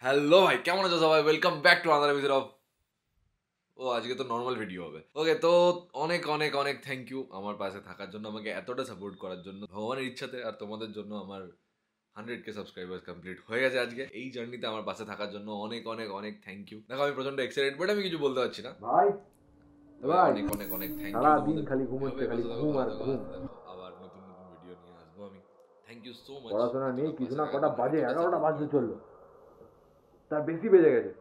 Hello ভাই, কেমন আছো সবাই? Welcome back to another episode of আজকে তো নর্মাল ভিডিও হবে। ওকে, তো অনেক অনেক অনেক থ্যাংক ইউ আমার পাশে থাকার জন্য, আমাকে এতটা সাপোর্ট করার জন্য। ভগবানের ইচ্ছাতে আর তোমাদের জন্য আমার 100K সাবস্ক্রাইবার্স কমপ্লিট হয়ে গেছে আজকে। এই জার্নিতে আমার পাশে থাকার জন্য অনেক অনেক অনেক থ্যাংক ইউ। দেখো, আমি প্রচন্ড এক্সাইটেড, বাট আমি কিছু বলতে পারছি না ভাই। অনেক অনেক অনেক থ্যাংক ইউ। সারা দিন খালি ঘুমোচ্ছে, খালি ঘুম আর ঘুম। আবার নতুন নতুন ভিডিও নিয়ে আসবো আমি। Thank you so much. পড়াশোনা নেই কিছু না, কটা বাজে? 11টা বাজতে চললো, তার বেশি বেজে গেছে।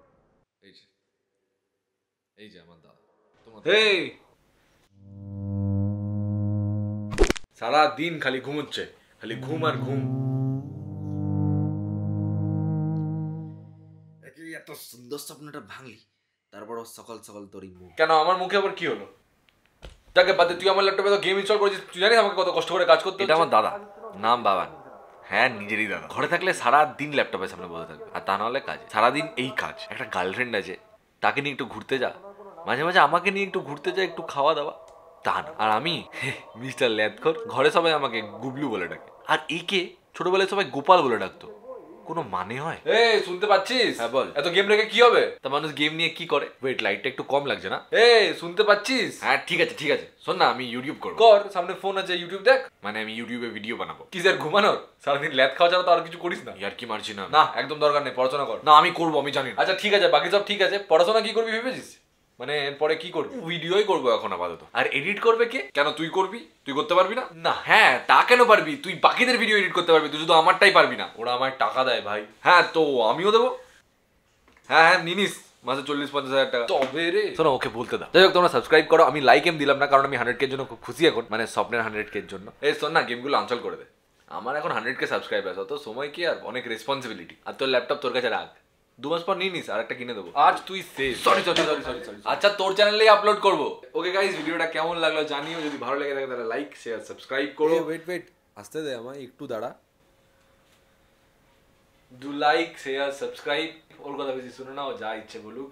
এই যে আমার দাদা, হেই, সারা দিন খালি ঘুমোচ্ছে, খালি ঘুম আর ঘুম। এত সুন্দর স্বপ্নটা ভাঙলি, তারপর সকাল সকাল তোর মুখ কেন? আমার মুখে আবার কি হলো? তাকে বাদে, তুই আমার ল্যাপটপে তো গেম ইনস্টল করেছিস, তুই জানিস আমাকে কত কষ্ট করে কাজ করতে? এটা আমার দাদা, নাম বাবান। হ্যাঁ, নিজেরই দাদা। ঘরে থাকলে সারা দিন ল্যাপটপের সামনে বসে থাকবে, আর তা নাহলে কাজ, সারাদিন এই কাজ। একটা গার্লফ্রেন্ড আছে, তাকে নিয়ে একটু ঘুরতে যা, মাঝে মাঝে আমাকে নিয়ে একটু ঘুরতে যা, একটু খাওয়া দাওয়া, তা না। আর আমি মিস্টার ল্যাদখোর, ঘরে সবাই আমাকে গুবলু বলে ডাকে, আর একে ছোটবেলায় সবাই গোপাল বলে ডাকতো। কোনো মানে হয়? এই শুনতে পাচ্ছিস? হ্যাঁ বল। এত গেম রেখে কি হবে? তা মানুষ গেম নিয়ে কি করে? ওয়েট, লাইটটা একটু কম লাগছে না? এই শুনতে পাচ্ছিস? হ্যাঁ ঠিক আছে ঠিক আছে, শোন না, আমি ইউটিউব করব। কর, সামনে ফোন আছে, ইউটিউব দেখ। মানে আমি ইউটিউবে ভিডিও বানাবো। কি স্যার ঘুমানোর? সারাদিন ল্যাদ খাওয়া ছাড়া তো আর কিছু করিস না? ইয়ার কি মারছি না, না একদম দরকার নেই, পড়াশোনা কর। না আমি করবো, আমি জানি। আচ্ছা ঠিক আছে, বাকি সব ঠিক আছে, পড়াশোনা কি করবি ভেবেছিস? মানে এরপরে কি করবি? ভিডিওই করবো এখন আপাতত। আর এডিট করবে কে? কেন তুই করবি? তুই করতে পারবি না? না, হ্যাঁ তা কেন পারবি? তুই বাকিদের ভিডিও এডিট করতে পারবি, তুই শুধু আমারটাই পারবি না। ওরা আমায় টাকা দেয় ভাই। হ্যাঁ তো আমিও দেবো। হ্যাঁ হ্যাঁ নিনিস, মাসে 40-50 হাজার টাকা। তবে রে শোনো, ওকে বলতে দাও। যাই হোক, তোমরা সাবস্ক্রাইব করো। আমি লাইক এম দিলাম না, কারণ আমি 100K জন্য খুব খুশি এখন, মানে স্বপ্নের 100K জন্য। এই শোন না, গেমগুলো আনসল করে দে। আমার এখন 100K সাবস্ক্রাইবার, অত সময় কি আর, অনেক রেসপন্সিবিলিটি। আর তোর ল্যাপটপ তোর কাছে রাখ, 2 মাস পর নিয়ে নিস, আর একটা কিনে দেবো। আজ তুই save. Sorry sorry sorry sorry sorry. আচ্ছা তোর চ্যানেলেই আপলোড করবো। ওকে গাইস, ভিডিওটা কেমন লাগলো জানিও। যদি ভালো লেগে থাকে তাহলে লাইক শেয়ার সাবস্ক্রাইব করো। ওয়েট আসতে দে আমায় একটু দাঁড়া। Do like share subscribe. ওর কথা বেশি শুনে না, ও যা ইচ্ছে বলুক।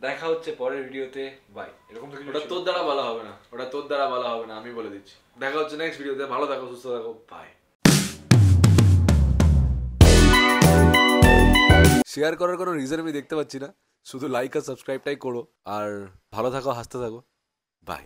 দেখা হচ্ছে পরের ভিডিওতে, বাই। এরকম তো ওটা তোর দ্বারা বলা হবে না, ওটা তোর দ্বারা বলা হবে না, আমি বলে দিচ্ছি। দেখা হচ্ছে নেক্সট ভিডিওতে। ভালো থাকো, সুস্থ থাকো, বাই। শেয়ার করার কোনো রিজন আমি দেখতে পাচ্ছি না, শুধু লাইক আর সাবস্ক্রাইবটাই করো। আর ভালো থাকো, হাসতে থাকো, বাই।